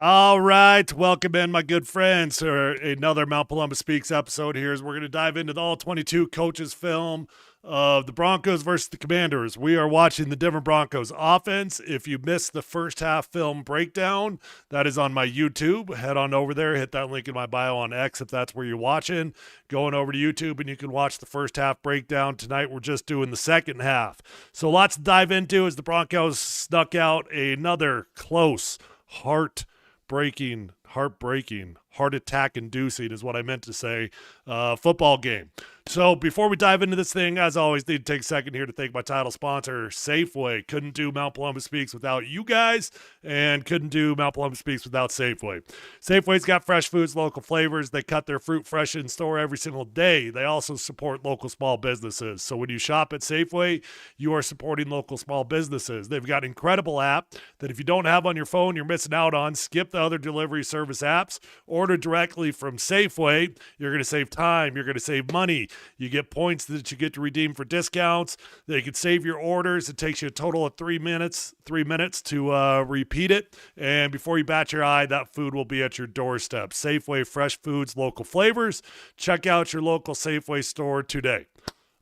All right, welcome in, my good friends, for another Mount Polumbus Speaks episode here. As we're going to dive into the all 22 coaches film of the Broncos versus the Commanders. We are watching the Denver Broncos offense. If you missed the first half film breakdown, that is on my YouTube. Head on over there, hit that link in my bio on X if that's where you're watching. Going over to YouTube and you can watch the first half breakdown. Tonight we're just doing the second half. So lots to dive into as the Broncos snuck out another close, heartbreaking, heart attack inducing is what I meant to say, football game. So before we dive into this thing, as always, need to take a second here to thank my title sponsor, Safeway. Couldn't do Mount Polumbus Speaks without you guys, and couldn't do Mount Polumbus Speaks without Safeway. Safeway's got fresh foods, local flavors. They cut their fruit fresh in store every single day. They also support local small businesses. So when you shop at Safeway, you are supporting local small businesses. They've got an incredible app that if you don't have on your phone, you're missing out on. Skip the other delivery service apps. Order directly from Safeway. You're going to save time. You're going to save money. You get points that you get to redeem for discounts. They can save your orders. It takes you a total of 3 minutes to repeat it. And before you bat your eye, that food will be at your doorstep. Safeway, fresh foods, local flavors. Check out your local Safeway store today.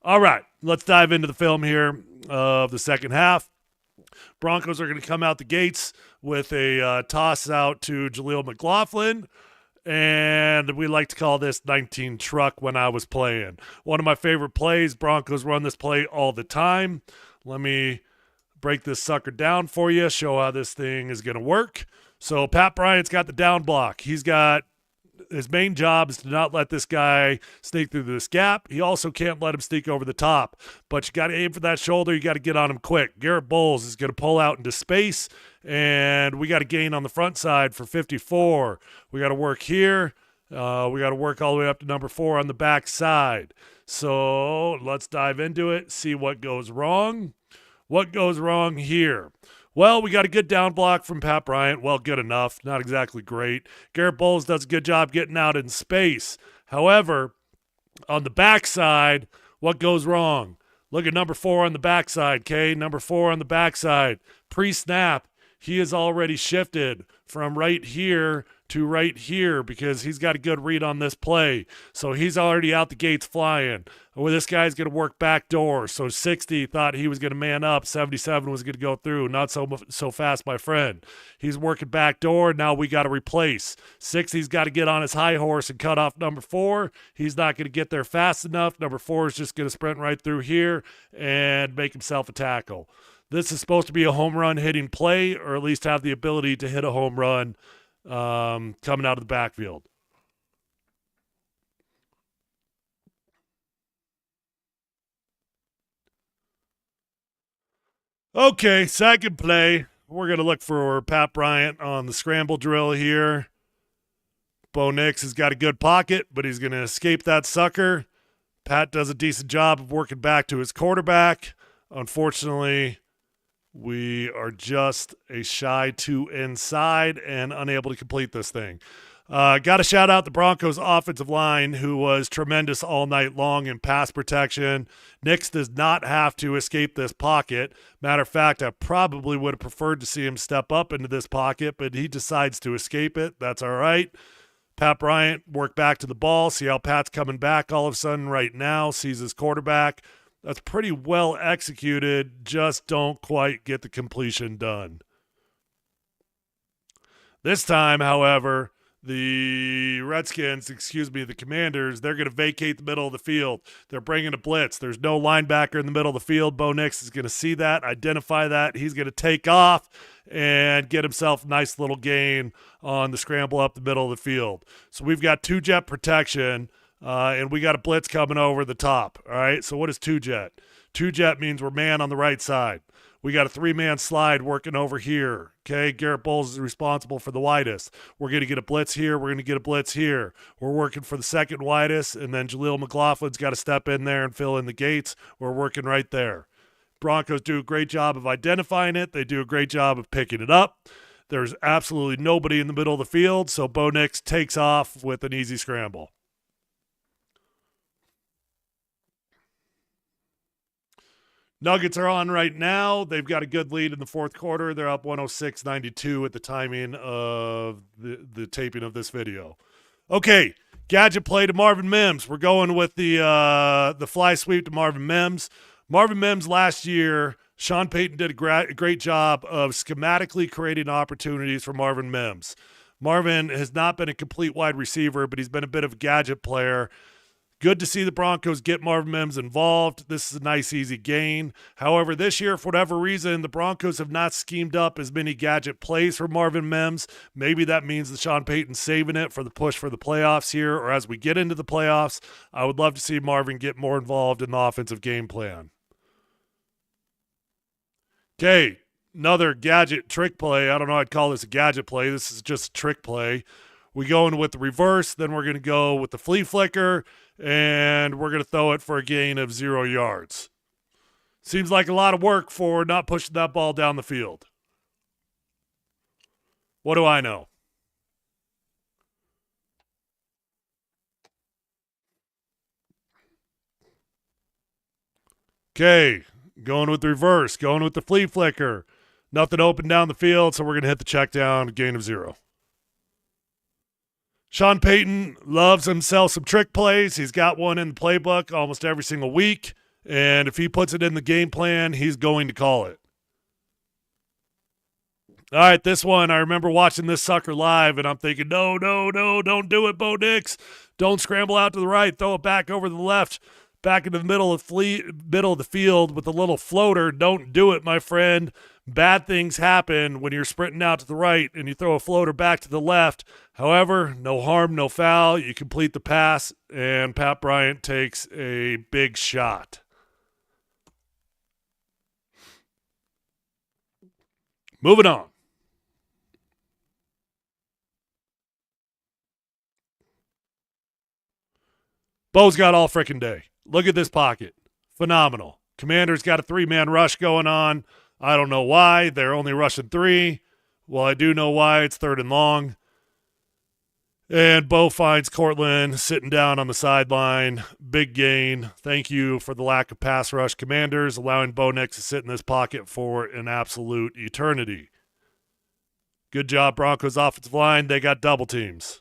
All right, let's dive into the film here of the second half. Broncos are going to come out the gates with a toss out to Jaleel McLaughlin. And we like to call this 19 truck when I was playing. One of my favorite plays. Broncos run this play all the time. Let me break this sucker down for you, show how this thing is going to work. So Pat Bryant's got the down block. His main job is to not let this guy sneak through this gap. He also can't let him sneak over the top. But you got to aim for that shoulder. You got to get on him quick. Garrett Bowles is going to pull out into space, and we got to gain on the front side for 54. We got to work here. We got to work all the way up to number 4 on the back side. So let's dive into it, see what goes wrong. What goes wrong here? Well, we got a good down block from Pat Bryant. Well, good enough. Not exactly great. Garrett Bowles does a good job getting out in space. However, on the backside, what goes wrong? Look at number 4 on the backside, okay? Number 4 on the backside. Pre-snap, he has already shifted from right here to right here because he's got a good read on this play. So he's already out the gates flying. Well, this guy's going to work back door. So 60 thought he was going to man up. 77 was going to go through. Not so fast, my friend. He's working back door. Now we got to replace. 60's got to get on his high horse and cut off number 4. He's not going to get there fast enough. Number 4 is just going to sprint right through here and make himself a tackle. This is supposed to be a home run hitting play, or at least have the ability to hit a home run coming out of the backfield. Okay, second play. We're going to look for Pat Bryant on the scramble drill here. Bo Nix has got a good pocket, but he's going to escape that sucker. Pat does a decent job of working back to his quarterback. Unfortunately, we are just a shy 2 inside and unable to complete this thing. Got to shout out the Broncos offensive line, who was tremendous all night long in pass protection. Nix does not have to escape this pocket. Matter of fact, I probably would have preferred to see him step up into this pocket, but he decides to escape it. That's all right. Pat Bryant work back to the ball. See how Pat's coming back all of a sudden right now. Sees his quarterback. That's pretty well executed. Just don't quite get the completion done. This time, however, the Commanders, they're going to vacate the middle of the field. They're bringing a blitz. There's no linebacker in the middle of the field. Bo Nix is going to see that, identify that. He's going to take off and get himself a nice little gain on the scramble up the middle of the field. So we've got 2-jet protection. And we got a blitz coming over the top. All right, so what is 2-jet? 2-jet means we're man on the right side. We got a 3-man slide working over here. Okay, Garrett Bowles is responsible for the widest. We're going to get a blitz here. We're going to get a blitz here. We're working for the second widest, and then Jaleel McLaughlin's got to step in there and fill in the gates. We're working right there. Broncos do a great job of identifying it. They do a great job of picking it up. There's absolutely nobody in the middle of the field, so Bo Nix takes off with an easy scramble. Nuggets are on right now. They've got a good lead in the fourth quarter. They're up 106-92 at the timing of the taping of this video. Okay, gadget play to Marvin Mims. We're going with the fly sweep to Marvin Mims. Marvin Mims last year, Sean Payton did a great job of schematically creating opportunities for Marvin Mims. Marvin has not been a complete wide receiver, but he's been a bit of a gadget player. Good to see the Broncos get Marvin Mims involved. This is a nice, easy gain. However, this year, for whatever reason, the Broncos have not schemed up as many gadget plays for Marvin Mims. Maybe that means that Sean Payton's saving it for the push for the playoffs here, or as we get into the playoffs. I would love to see Marvin get more involved in the offensive game plan. Okay, another gadget trick play. I don't know I'd call this a gadget play. This is just a trick play. We go in with the reverse, then we're going to go with the flea flicker, and we're going to throw it for a gain of 0 yards. Seems like a lot of work for not pushing that ball down the field. What do I know? Okay, going with the reverse, going with the flea flicker. Nothing open down the field, so we're going to hit the check down, gain of 0. Sean Payton loves himself some trick plays. He's got one in the playbook almost every single week, and if he puts it in the game plan, he's going to call it. All right, this one, I remember watching this sucker live, and I'm thinking, no, don't do it, Bo Nix. Don't scramble out to the right. Throw it back over the left, back into the middle of the field with a little floater. Don't do it, my friend. Bad things happen when you're sprinting out to the right and you throw a floater back to the left. However, no harm, no foul. You complete the pass, and Pat Bryant takes a big shot. Moving on. Bo's got all freaking day. Look at this pocket. Phenomenal. Commander's got a 3-man rush going on. I don't know why. They're only rushing 3. Well, I do know why. It's 3rd and long. And Bo finds Cortland sitting down on the sideline. Big gain. Thank you for the lack of pass rush, Commanders, allowing Bo Nix to sit in this pocket for an absolute eternity. Good job, Broncos offensive line. They got double teams.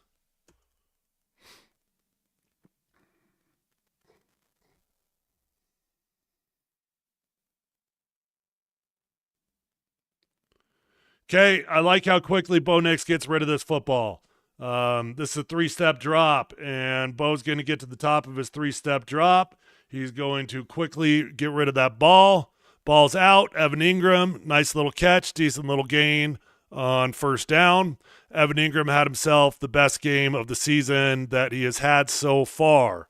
Okay, I like how quickly Bo Nix gets rid of this football. This is a 3-step drop, and Bo's going to get to the top of his 3-step drop. He's going to quickly get rid of that ball. Ball's out. Evan Ingram, nice little catch, decent little gain on first down. Evan Ingram had himself the best game of the season that he has had so far.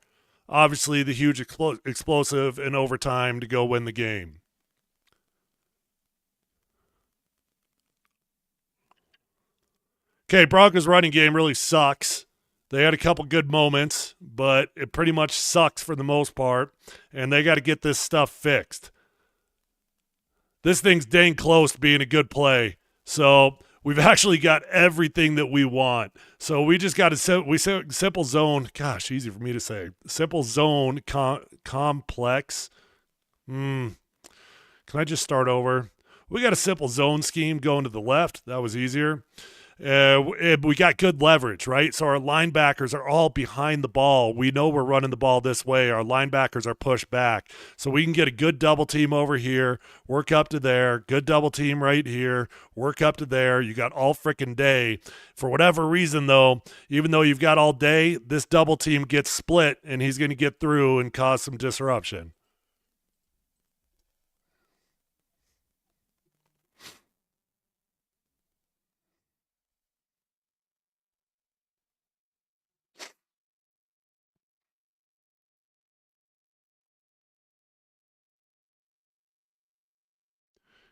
Obviously, the huge explosive in overtime to go win the game. Okay, Broncos running game really sucks. They had a couple good moments, but it pretty much sucks for the most part, and they got to get this stuff fixed. This thing's dang close to being a good play, so we've actually got everything that we want. So we just got a simple zone. Gosh, easy for me to say. Simple zone complex. Can I just start over? We got a simple zone scheme going to the left. That was easier. We got good leverage, right? So our linebackers are all behind the ball. We know we're running the ball this way. Our linebackers are pushed back. So we can get a good double team over here, work up to there, good double team right here, work up to there. You got all freaking day. For whatever reason, though, even though you've got all day, this double team gets split, and he's going to get through and cause some disruption.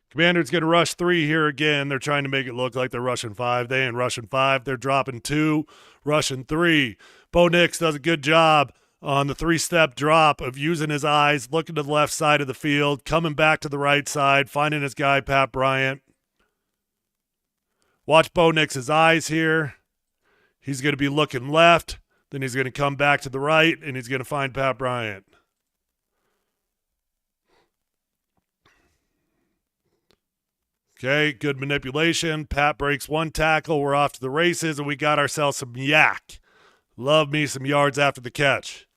Commanders going to rush 3 here again. They're trying to make it look like they're rushing 5. They ain't rushing 5. They're dropping 2, rushing 3. Bo Nix does a good job on the 3-step drop of using his eyes, looking to the left side of the field, coming back to the right side, finding his guy, Pat Bryant. Watch Bo Nix's eyes here. He's going to be looking left. Then he's going to come back to the right, and he's going to find Pat Bryant. Okay, good manipulation. Pat breaks one tackle. We're off to the races, and we got ourselves some yak. Love me some yards after the catch.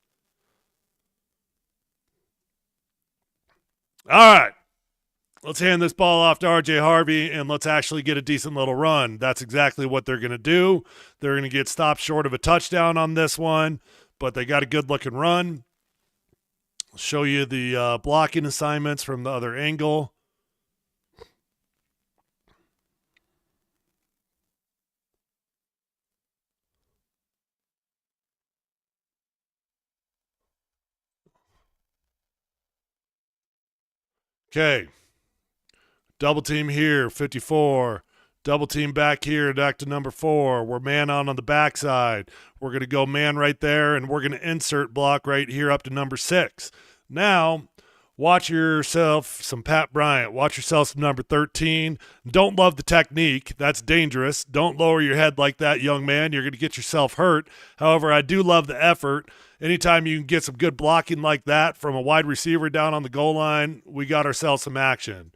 All right. Let's hand this ball off to R.J. Harvey, and let's actually get a decent little run. That's exactly what they're going to do. They're going to get stopped short of a touchdown on this one, but they got a good-looking run. I'll show you the blocking assignments from the other angle. Okay. Double team here, 54. Double team back here, back to number 4. We're man on the backside. We're going to go man right there, and we're going to insert block right here up to number 6. Now, watch yourself some Pat Bryant. Watch yourself some number 13. Don't love the technique. That's dangerous. Don't lower your head like that, young man. You're going to get yourself hurt. However, I do love the effort. Anytime you can get some good blocking like that from a wide receiver down on the goal line, we got ourselves some action.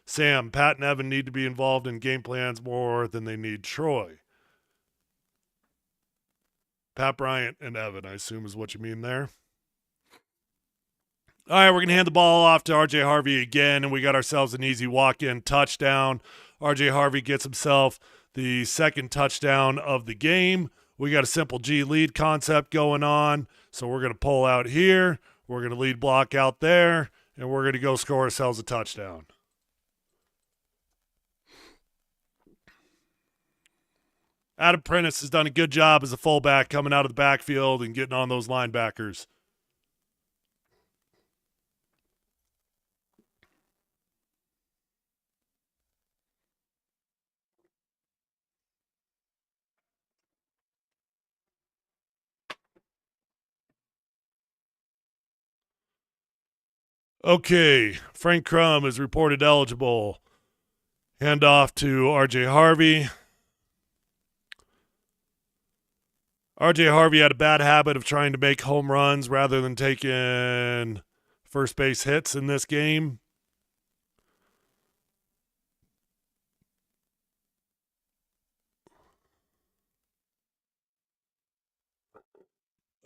Sam, Pat, and Evan need to be involved in game plans more than they need Troy. Pat Bryant and Evan, I assume is what you mean there. All right, we're going to hand the ball off to R.J. Harvey again, and we got ourselves an easy walk-in touchdown. R.J. Harvey gets himself the second touchdown of the game. We got a simple G lead concept going on, so we're going to pull out here. We're going to lead block out there, and we're going to go score ourselves a touchdown. Adam Prentice has done a good job as a fullback coming out of the backfield and getting on those linebackers. Okay, Frank Crum is reported eligible. Hand off to R.J. Harvey. R.J. Harvey had a bad habit of trying to make home runs rather than taking first base hits in this game.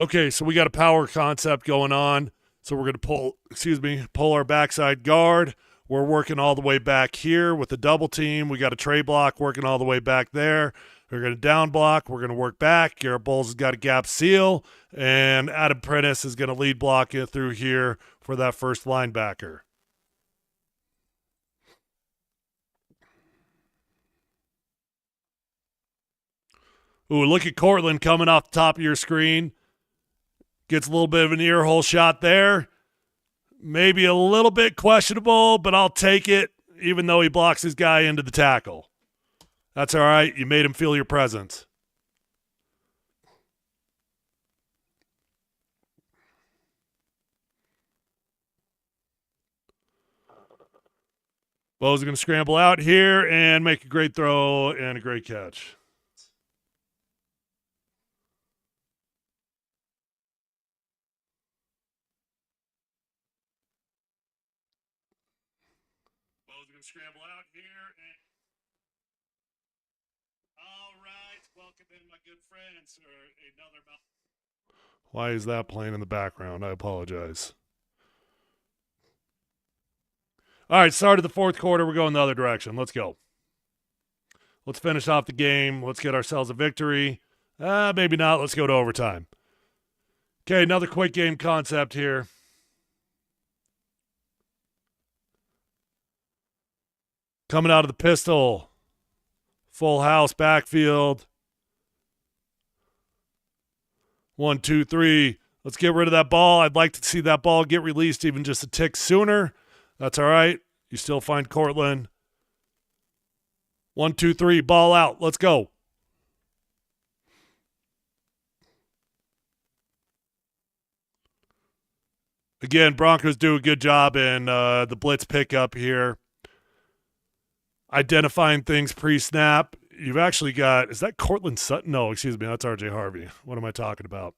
Okay, so we got a power concept going on. So we're going to pull our backside guard. We're working all the way back here with the double team. We got a tray block working all the way back there. We're going to down block. We're going to work back. Garrett Bowles has got a gap seal. And Adam Prentice is going to lead block it through here for that first linebacker. Ooh, look at Cortland coming off the top of your screen. Gets a little bit of an ear hole shot there. Maybe a little bit questionable, but I'll take it, even though he blocks his guy into the tackle. That's all right. You made him feel your presence. Bo's going to scramble out here and make a great throw and a great catch. Bo's going to scramble out here. All right. Welcome in, my good friends, for another. Why is that playing in the background? I apologize. All right, start of the fourth quarter. We're going the other direction. Let's go. Let's finish off the game. Let's get ourselves a victory. Maybe not. Let's go to overtime. Okay, another quick game concept here. Coming out of the pistol. Full house backfield. 1, 2, 3. Let's get rid of that ball. I'd like to see that ball get released even just a tick sooner. That's all right. You still find Cortland. 1, 2, 3. Ball out. Let's go. Again, Broncos do a good job in the blitz pickup here. Identifying things pre-snap. You've actually got, is that Cortland Sutton? No, excuse me, that's R.J. Harvey. What am I talking about?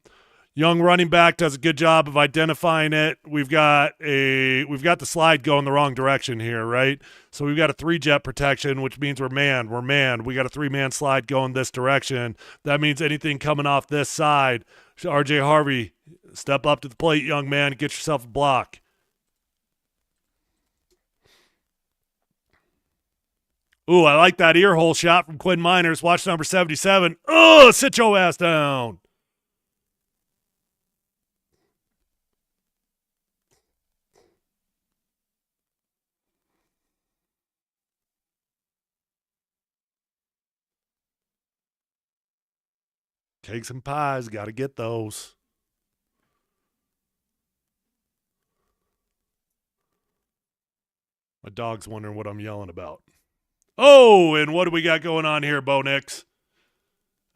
Young running back does a good job of identifying it. We've got the slide going the wrong direction here, right? So we've got a 3-jet protection, which means we're man. We got a 3-man slide going this direction. That means anything coming off this side. RJ Harvey, step up to the plate, young man. Get yourself a block. Ooh, I like that ear hole shot from Quinn Miners. Watch number 77. Oh, sit your ass down. Cakes and pies, got to get those. My dog's wondering what I'm yelling about. Oh, and what do we got going on here, Bo Nix?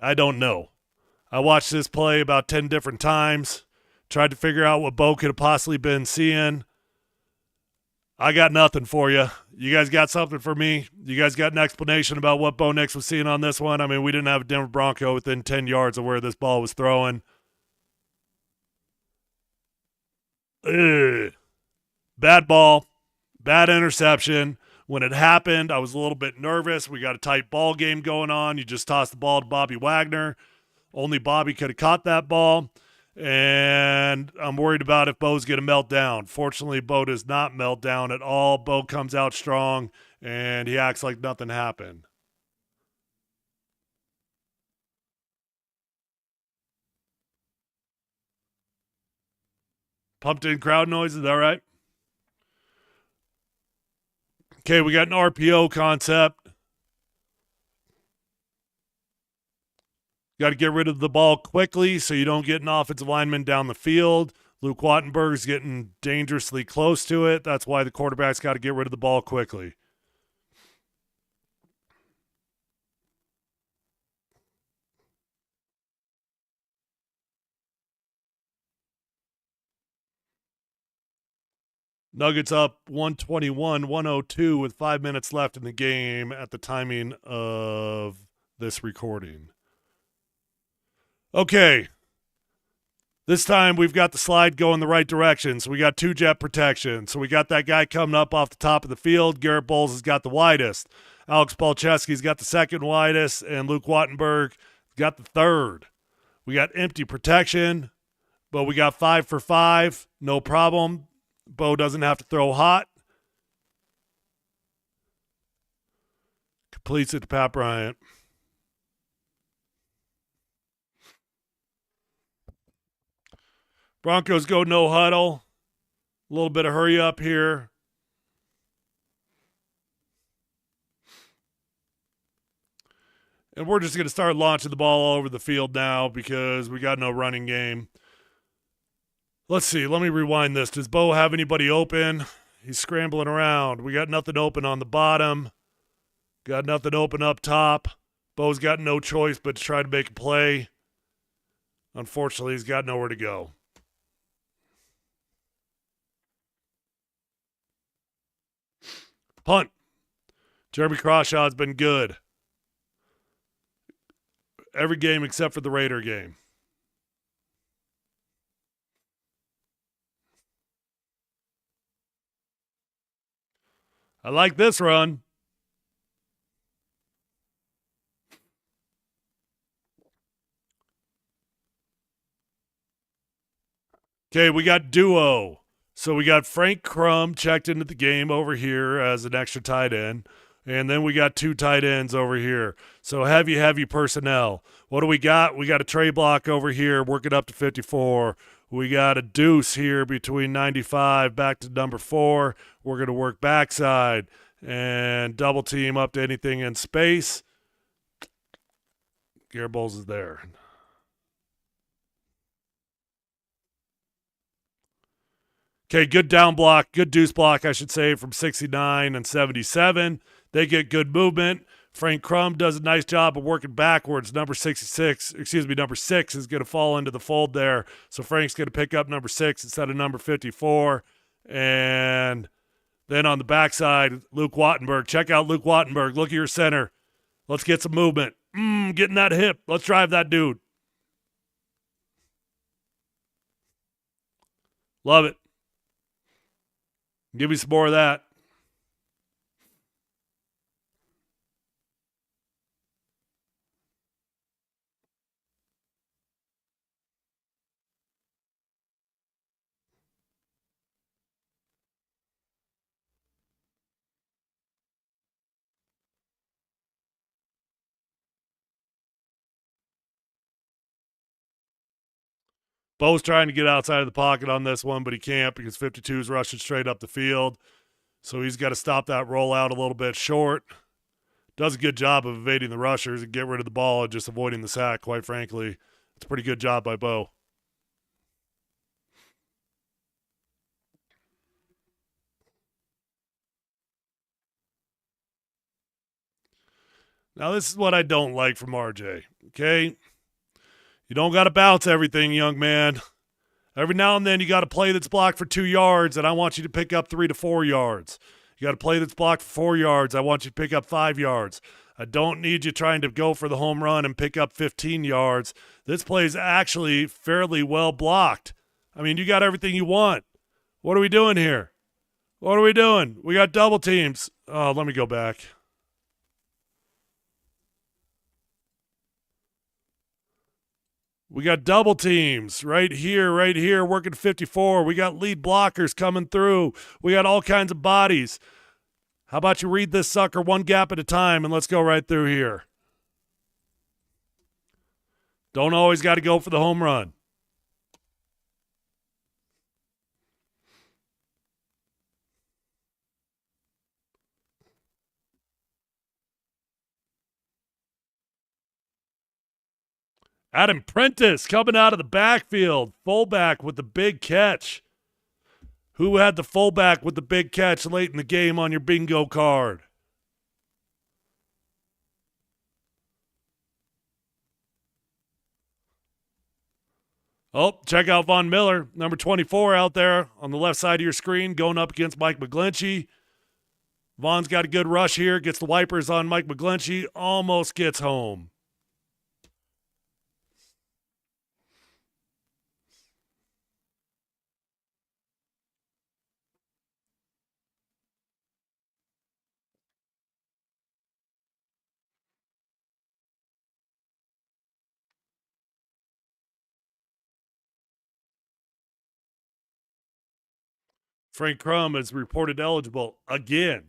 I don't know. I watched this play about 10 different times, tried to figure out what Bo could have possibly been seeing. I got nothing for you. You guys got something for me? You guys got an explanation about what Bo Nix was seeing on this one? I mean, we didn't have a Denver Bronco within 10 yards of where this ball was throwing. Ugh. Bad ball. Bad interception. When it happened, I was a little bit nervous. We got a tight ball game going on. You just tossed the ball to Bobby Wagner. Only Bobby could have caught that ball. And I'm worried about if Bo's going to melt down. Fortunately, Bo does not melt down at all. Bo comes out strong, and he acts like nothing happened. Pumped in crowd noise, is that right? Okay, we got an RPO concept. Got to get rid of the ball quickly so you don't get an offensive lineman down the field. Luke Wattenberg's getting dangerously close to it. That's why the quarterback's got to get rid of the ball quickly. Nuggets up 121-102 with 5 minutes left in the game at the timing of this recording. Okay. This time we've got the slide going the right direction. So we got 2-jet protection. So we got that guy coming up off the top of the field. Garrett Bowles has got the widest. Alex Palczewski's got the second widest. And Luke Wattenberg got the third. We got empty protection, but we got 5 for 5. No problem. Bo doesn't have to throw hot. Completes it to Pat Bryant. Broncos go no huddle. A little bit of hurry up here. And we're just going to start launching the ball all over the field now because we got no running game. Let's see. Let me rewind this. Does Bo have anybody open? He's scrambling around. We got nothing open on the bottom. Got nothing open up top. Bo's got no choice but to try to make a play. Unfortunately, he's got nowhere to go. Punt. Jeremy Crawshaw's been good. Every game except for the Raider game. I like this run. Okay, we got duo. So we got Frank Crum checked into the game over here as an extra tight end. And then we got 2 tight ends over here. So heavy personnel. What do we got? We got a Trey Block over here working up to 54. We got a Deuce here between 95 back to number 4. We're going to work backside and double team up to anything in space. Garrett Bowles is there. Okay, good down block, good deuce block, I should say, from 69 and 77. They get good movement. Frank Crum does a nice job of working backwards. Number 6 is going to fall into the fold there. So Frank's going to pick up number 6 instead of number 54. And then on the backside, Luke Wattenberg. Check out Luke Wattenberg. Look at your center. Let's get some movement. Getting that hip. Let's drive that dude. Love it. Give me some more of that. Bo's trying to get outside of the pocket on this one, but he can't because 52 is rushing straight up the field. So he's got to stop that rollout a little bit short. Does a good job of evading the rushers and get rid of the ball and just avoiding the sack, quite frankly. It's a pretty good job by Bo. Now, this is what I don't like from RJ, okay? You don't got to bounce everything, young man. Every now and then you got a play that's blocked for 2 yards, and I want you to pick up 3 to 4 yards. You got a play that's blocked for 4 yards. I want you to pick up 5 yards. I don't need you trying to go for the home run and pick up 15 yards. This play is actually fairly well blocked. I mean, you got everything you want. What are we doing here? What are we doing? We got double teams. Oh, let me go back. We got double teams right here, working 54. We got lead blockers coming through. We got all kinds of bodies. How about you read this sucker one gap at a time and let's go right through here. Don't always got to go for the home run. Adam Prentice coming out of the backfield. Fullback with the big catch. Who had the fullback with the big catch late in the game on your bingo card? Oh, check out Von Miller, number 24 out there on the left side of your screen, going up against Mike McGlinchey. Von's got a good rush here, gets the wipers on Mike McGlinchey, almost gets home. Frank Crum is reported eligible again.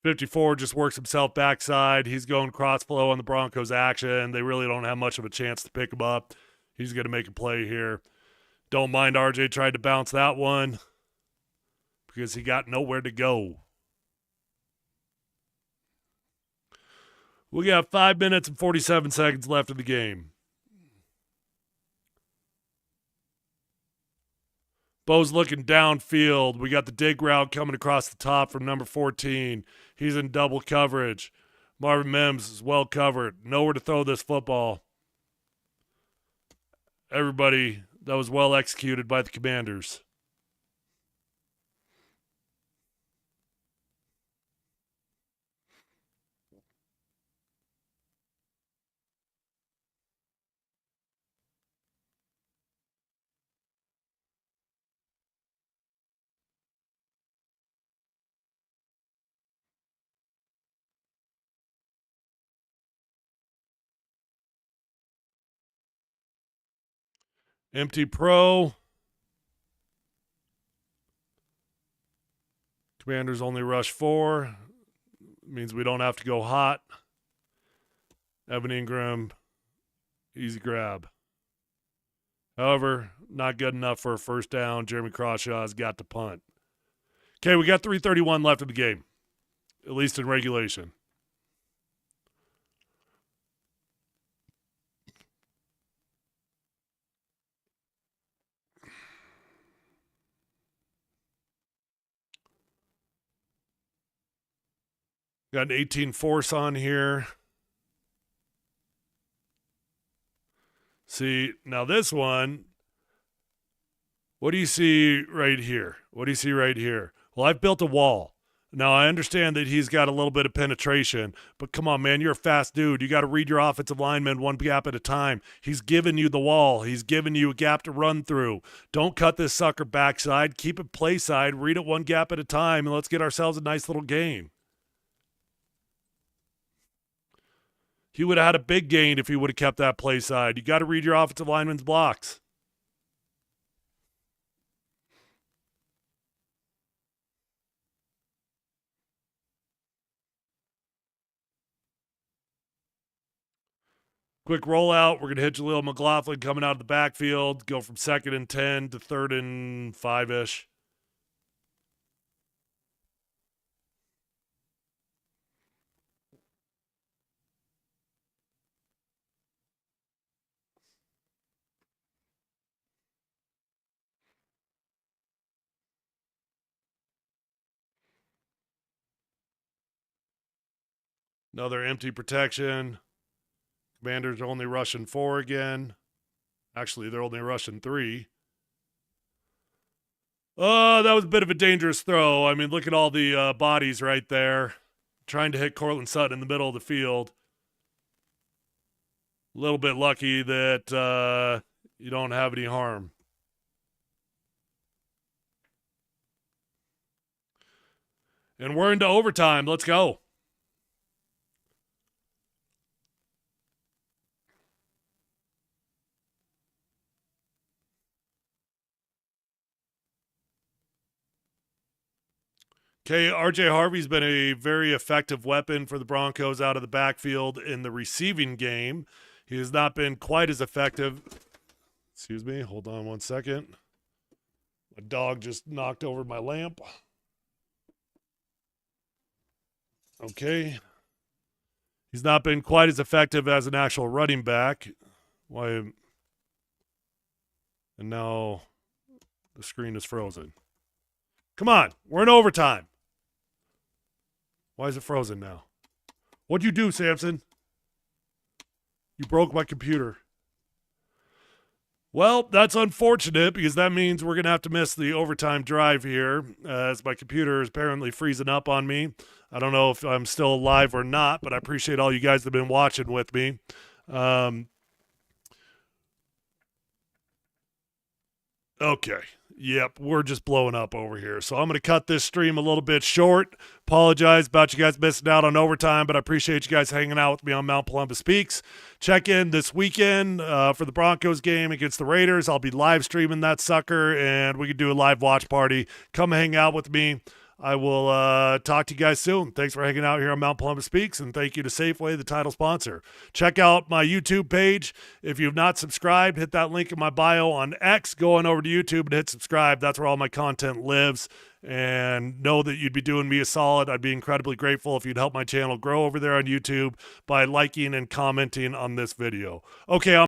.54 just works himself backside. He's going cross flow on the Broncos action. They really don't have much of a chance to pick him up. He's going to make a play here. Don't mind RJ tried to bounce that one because he got nowhere to go. We got 5 minutes and 47 seconds left in the game. Bo's looking downfield. We got the dig route coming across the top from number 14. He's in double coverage. Marvin Mims is well covered. Nowhere to throw this football. Everybody, that was well executed by the Commanders. Empty pro. Commanders only rush 4. Means we don't have to go hot. Evan Ingram, easy grab. However, not good enough for a first down. Jeremy Crawshaw's got to punt. Okay, we got 3:31 left in the game, at least in regulation. Got an 18 force on here. See, now this one, what do you see right here? What do you see right here? Well, I've built a wall. Now, I understand that he's got a little bit of penetration, but come on, man, you're a fast dude. You got to read your offensive lineman one gap at a time. He's giving you the wall. He's giving you a gap to run through. Don't cut this sucker backside. Keep it play side. Read it one gap at a time, and let's get ourselves a nice little gain. He would have had a big gain if he would have kept that play side. You got to read your offensive lineman's blocks. Quick rollout. We're going to hit Jaleel McLaughlin coming out of the backfield. Go from 2nd and 10 to 3rd and 5-ish. Another empty protection. Commanders are only rushing 4 again. Actually, they're only rushing 3. Oh, that was a bit of a dangerous throw. I mean, look at all the bodies right there. Trying to hit Cortland Sutton in the middle of the field. A little bit lucky that you don't have any harm. And we're into overtime. Let's go. Okay, RJ Harvey's been a very effective weapon for the Broncos out of the backfield in the receiving game. He has not been quite as effective. Excuse me, hold on one second. My dog just knocked over my lamp. Okay. He's not been quite as effective as an actual running back. Why? And now the screen is frozen. Come on, we're in overtime. Why is it frozen now? What'd you do, Samson? You broke my computer. Well, that's unfortunate because that means we're going to have to miss the overtime drive here as my computer is apparently freezing up on me. I don't know if I'm still alive or not, but I appreciate all you guys that have been watching with me. Okay. Yep, we're just blowing up over here. So I'm going to cut this stream a little bit short. Apologize about you guys missing out on overtime, but I appreciate you guys hanging out with me on Mount Polumbus Speaks. Check in this weekend for the Broncos game against the Raiders. I'll be live streaming that sucker, and we can do a live watch party. Come hang out with me. I will talk to you guys soon. Thanks for hanging out here on Mount Polumbus Speaks, and thank you to Safeway, the title sponsor. Check out my YouTube page. If you've not subscribed, hit that link in my bio on X. Go on over to YouTube and hit subscribe. That's where all my content lives. And know that you'd be doing me a solid. I'd be incredibly grateful if you'd help my channel grow over there on YouTube by liking and commenting on this video. Okay,